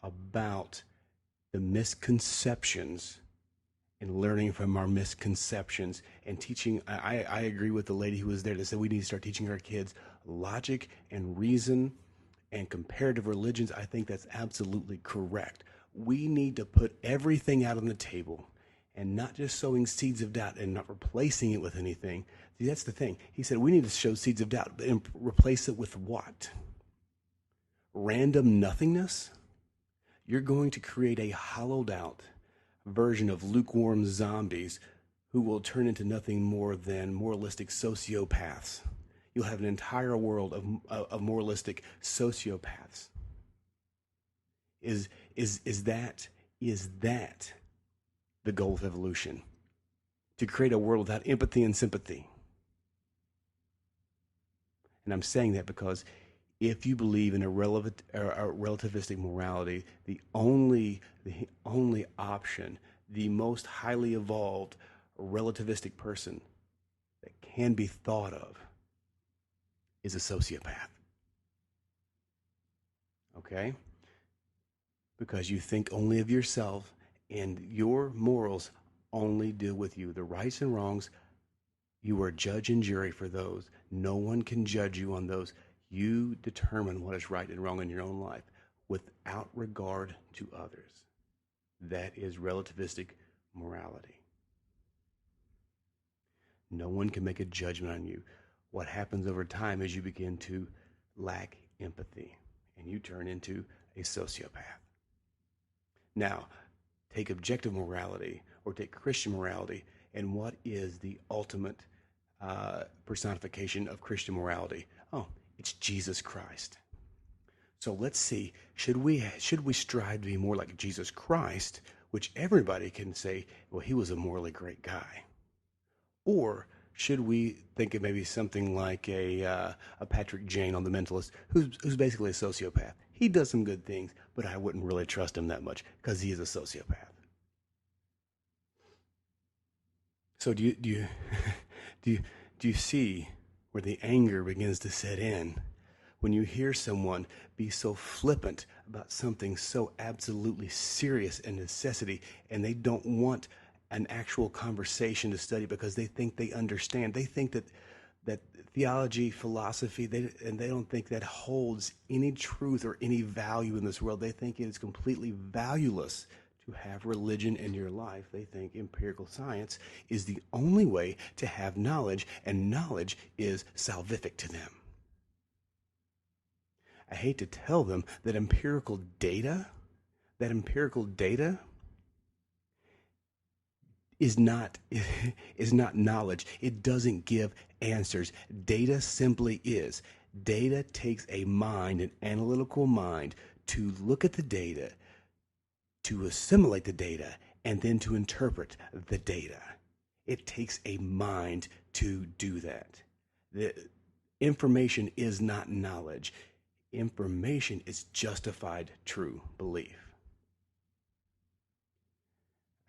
about the misconceptions and learning from our misconceptions and teaching. I agree with the lady who was there that said we need to start teaching our kids logic and reason and comparative religions. I think that's absolutely correct. We need to put everything out on the table and not just sowing seeds of doubt and not replacing it with anything. See, that's the thing. He said we need to sow seeds of doubt and replace it with what? Random nothingness? You're going to create a hollowed out version of lukewarm zombies who will turn into nothing more than moralistic sociopaths. You'll have an entire world of moralistic sociopaths. Is that the goal of evolution? To create a world without empathy and sympathy. And I'm saying that because if you believe in a relativistic morality, the only option, the most highly evolved relativistic person that can be thought of is a sociopath. Okay? Because you think only of yourself and your morals only deal with you. The rights and wrongs, you are judge and jury for those. No one can judge you on those. You determine what is right and wrong in your own life without regard to others. That is relativistic morality. No one can make a judgment on you. What happens over time is you begin to lack empathy and you turn into a sociopath. Now, take objective morality or take Christian morality, and what is the ultimate personification of Christian morality? Oh, it's Jesus Christ. So let's see, should we strive to be more like Jesus Christ, which everybody can say, well, he was a morally great guy? Or should we think of maybe something like a Patrick Jane on The Mentalist, who's basically a sociopath? He does some good things, but I wouldn't really trust him that much because he is a sociopath. So do you see where the anger begins to set in when you hear someone be so flippant about something so absolutely serious and necessity, and they don't want an actual conversation to study because they think they understand. They think that theology, philosophy, they don't think that holds any truth or any value in this world. They think it is completely valueless to have religion in your life. They think empirical science is the only way to have knowledge, and knowledge is salvific to them. I hate to tell them that empirical data is not knowledge. It doesn't give answers. Data simply is. Data takes a mind, an analytical mind, to look at the data, to assimilate the data, and then to interpret the data. It takes a mind to do that. The information is not knowledge. Information is justified true belief.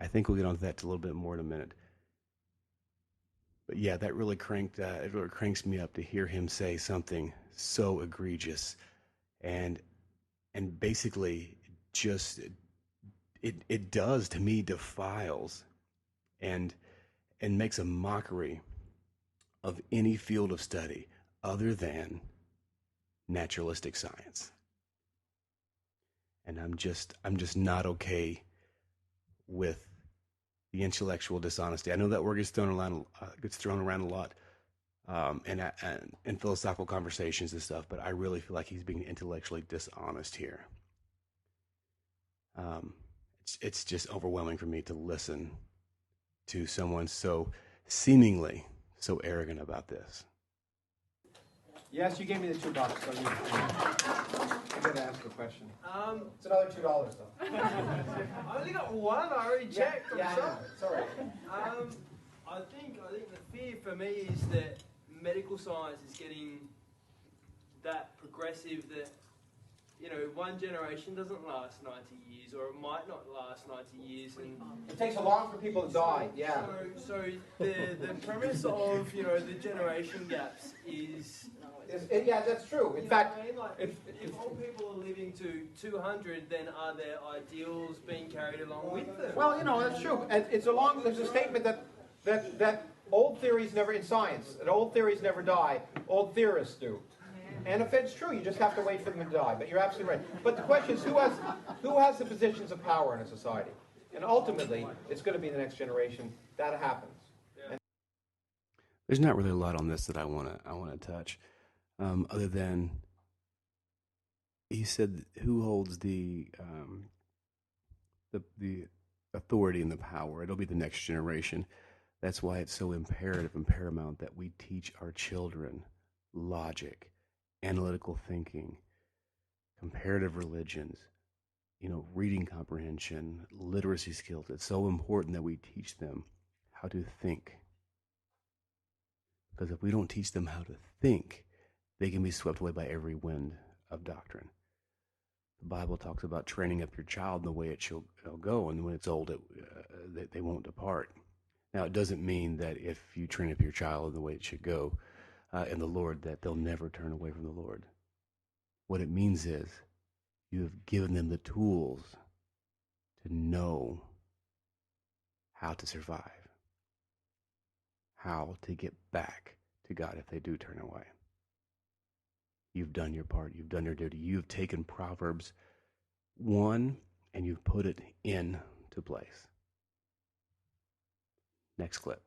I think we'll get onto that a little bit more in a minute. But yeah, that really cranks me up to hear him say something so egregious, and basically just it does to me defiles and makes a mockery of any field of study other than naturalistic science. And I'm just not okay with the intellectual dishonesty. I know that word gets thrown around a lot in philosophical conversations and stuff, but I really feel like he's being intellectually dishonest here. It's just overwhelming for me to listen to someone so seemingly so arrogant about this. Yes, you gave me the $2, so I got to ask a question. It's another $2 though. I only got one. I already checked. Yeah, it's all right. I think the fear for me is that medical science is getting that progressive that, one generation doesn't last 90 years, or it might not last 90 years, and it takes a lot for people to die. Yeah. So the premise of the generation gaps is Yeah, that's true. In fact, I mean? Like, if all people are living to 200, then are their ideals being carried along with them? well, that's true. There's a statement that old theories never, in science, that old theories never die, old theorists do. And if it's true, you just have to wait for them to die. But you're absolutely right. But the question is, who has the positions of power in a society? And ultimately, it's going to be the next generation. That happens. There's not really a lot on this that I want to touch, other than he said, "Who holds the authority and the power? It'll be the next generation." That's why it's so imperative and paramount that we teach our children logic, analytical thinking, comparative religions, reading comprehension, literacy skills. It's so important that we teach them how to think. Because if we don't teach them how to think, they can be swept away by every wind of doctrine. The Bible talks about training up your child in the way it shall go, and when it's old, they won't depart. Now, it doesn't mean that if you train up your child in the way it should go in the Lord, that they'll never turn away from the Lord. What it means is you have given them the tools to know how to survive, how to get back to God if they do turn away. You've done your part. You've done your duty. You've taken Proverbs 1 and you've put it into place. Next clip.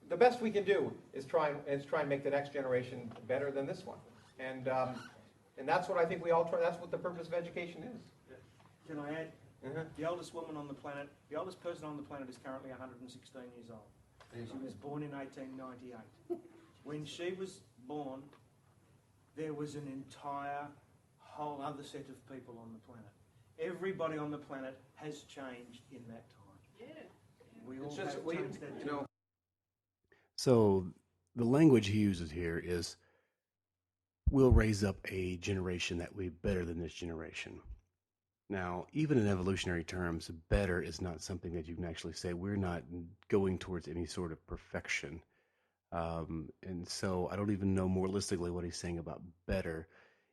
The best we can do is try and make the next generation better than this one. And that's what I think we all try. That's what the purpose of education is. Can I add? The oldest woman on the planet, the oldest person on the planet is currently 116 years old. She was born in 1898. When she was born, there was an entire whole other set of people on the planet. Everybody on the planet has changed in that time. Yeah. We all have changed that too. So the language he uses here is, we'll raise up a generation that will be better than this generation. Now, even in evolutionary terms, better is not something that you can actually say. We're not going towards any sort of perfection. And so I don't even know moralistically what he's saying about better.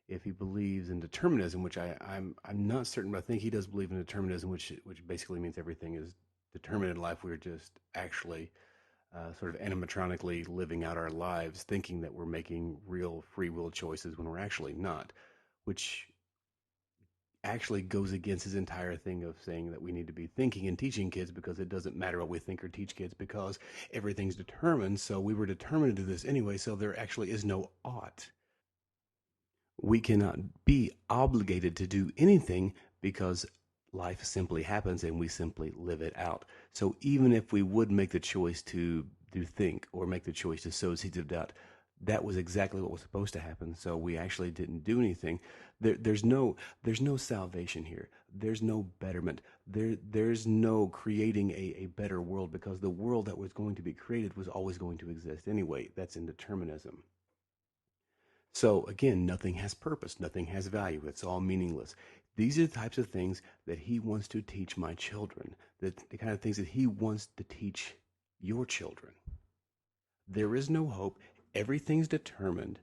If he believes in determinism, which I'm not certain, but I think he does believe in determinism, which basically means everything is determined in life. We're just actually sort of animatronically living out our lives, thinking that we're making real free will choices when we're actually not, which actually goes against his entire thing of saying that we need to be thinking and teaching kids, because it doesn't matter what we think or teach kids because everything's determined. So we were determined to do this anyway, so there actually is no ought. We cannot be obligated to do anything because life simply happens and we simply live it out. So even if we would make the choice to think or make the choice to sow seeds of doubt, that was exactly what was supposed to happen. So we actually didn't do anything. There's no salvation here. There's no betterment. There's no creating a better world, because the world that was going to be created was always going to exist anyway. That's indeterminism. So again, nothing has purpose. Nothing has value. It's all meaningless. These are the types of things that he wants to teach my children, the kind of things that he wants to teach your children. There is no hope. Everything's determined.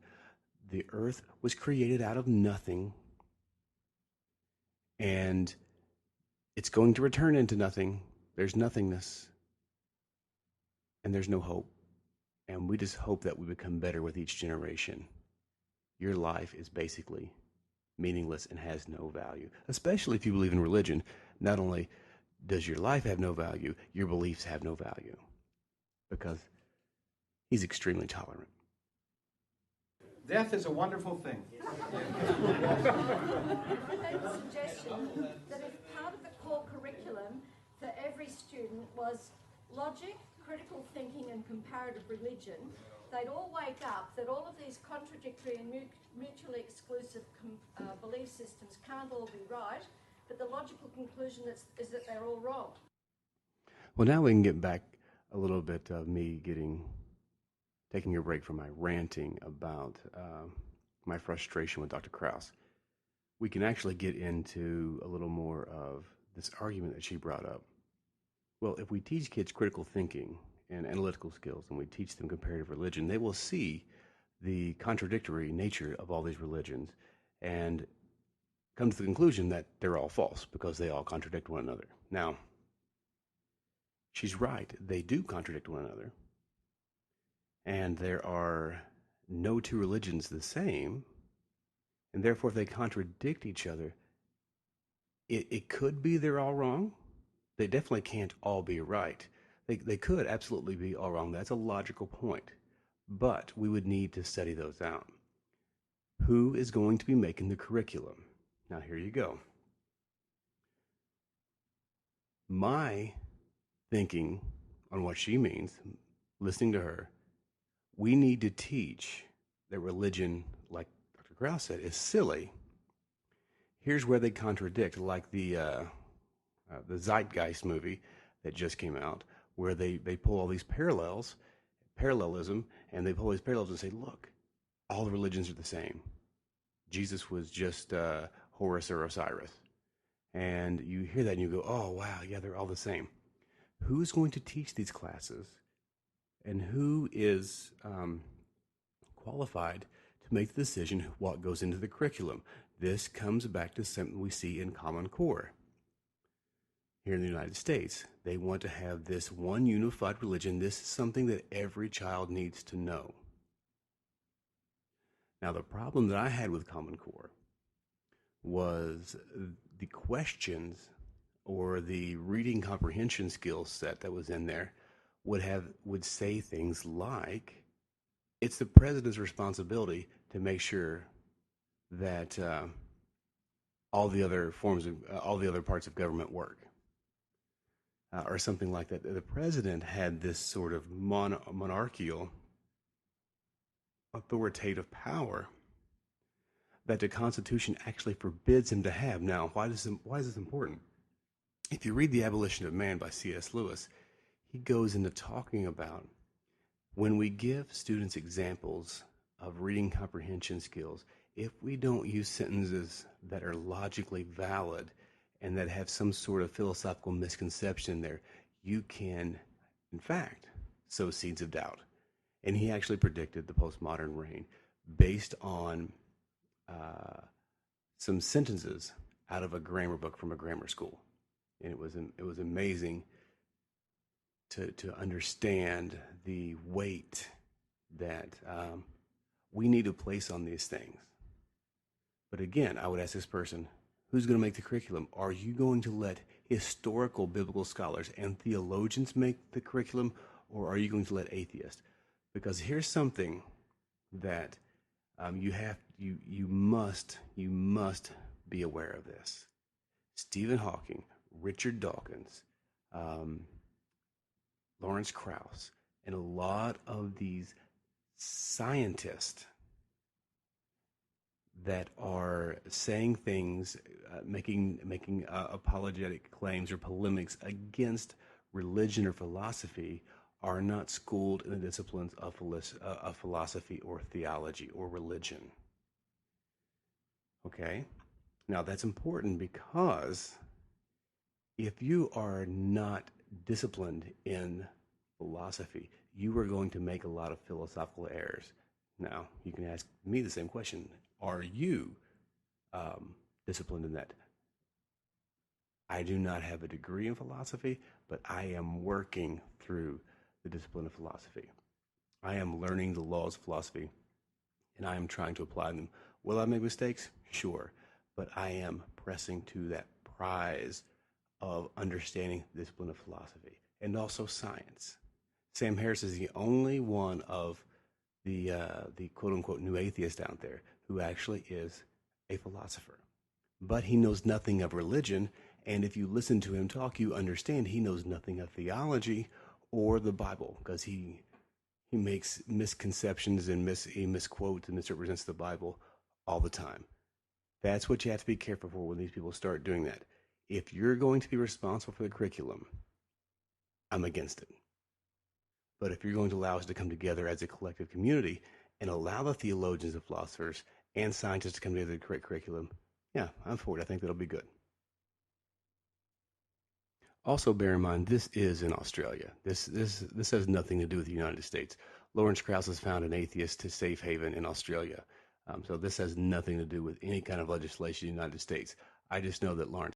The earth was created out of nothing, and it's going to return into nothing. There's nothingness, and there's no hope. And we just hope that we become better with each generation. Your life is basically meaningless and has no value, especially if you believe in religion. Not only does your life have no value, your beliefs have no value, because he's extremely tolerant. Death is a wonderful thing. I make a suggestion that if part of the core curriculum for every student was logic, critical thinking and comparative religion, they'd all wake up that all of these contradictory and mutually exclusive belief systems can't all be right, but the logical conclusion is that they're all wrong. Well, now we can get back a little bit of me taking a break from my ranting about my frustration with Dr. Krauss. We can actually get into a little more of this argument that she brought up. Well, if we teach kids critical thinking and analytical skills, and we teach them comparative religion, they will see the contradictory nature of all these religions and come to the conclusion that they're all false because they all contradict one another. Now, she's right. They do contradict one another. And there are no two religions the same. And therefore, if they contradict each other, it could be they're all wrong. They definitely can't all be right. They could absolutely be all wrong. That's a logical point. But we would need to study those out. Who is going to be making the curriculum? Now, here you go. My thinking on what she means, listening to her, we need to teach that religion, like Dr. Krauss said, is silly. Here's where they contradict, like the Zeitgeist movie that just came out, where they pull all these parallelism, and they pull these parallels and say, look, all the religions are the same. Jesus was just Horus or Osiris. And you hear that and you go, oh, wow, yeah, they're all the same. Who's going to teach these classes? And who is qualified to make the decision what goes into the curriculum? This comes back to something we see in Common Core. Here in the United States, they want to have this one unified religion. This is something that every child needs to know. Now, the problem that I had with Common Core was the questions or the reading comprehension skill set that was in there would say things like, it's the president's responsibility to make sure that all the other parts of government work, or something like that. The president had this sort of monarchical, authoritative power that the Constitution actually forbids him to have. Now, why is this important? If you read The Abolition of Man by C.S. Lewis, he goes into talking about when we give students examples of reading comprehension skills, if we don't use sentences that are logically valid and that have some sort of philosophical misconception there, you can, in fact, sow seeds of doubt. And he actually predicted the postmodern reign based on some sentences out of a grammar book from a grammar school. And it was amazing to understand the weight that we need to place on these things. But again, I would ask this person, who's going to make the curriculum? Are you going to let historical biblical scholars and theologians make the curriculum, or are you going to let atheists? Because here's something that you must be aware of this. Stephen Hawking, Richard Dawkins, Lawrence Krauss, and a lot of these scientists that are saying things, making apologetic claims or polemics against religion or philosophy are not schooled in the disciplines of philosophy or theology or religion. Okay? Now that's important because if you are not disciplined in philosophy, you are going to make a lot of philosophical errors. Now, you can ask me the same question. Are you disciplined in that? I do not have a degree in philosophy, but I am working through the discipline of philosophy. I am learning the laws of philosophy, and I am trying to apply them. Will I make mistakes? Sure. But I am pressing to that prize of understanding the discipline of philosophy and also science. Sam Harris is the only one of the quote-unquote new atheist out there who actually is a philosopher. But he knows nothing of religion, and if you listen to him talk, you understand he knows nothing of theology or the Bible, because he makes misconceptions and he misquotes and misrepresents the Bible all the time. That's what you have to be careful for when these people start doing that. If you're going to be responsible for the curriculum, I'm against it. But if you're going to allow us to come together as a collective community and allow the theologians and philosophers and scientists to come together to create curriculum, yeah, I'm for it. I think that'll be good. Also, bear in mind, this is in Australia. This has nothing to do with the United States. Lawrence Krauss has found an atheist to safe haven in Australia. So this has nothing to do with any kind of legislation in the United States. I just know that Lawrence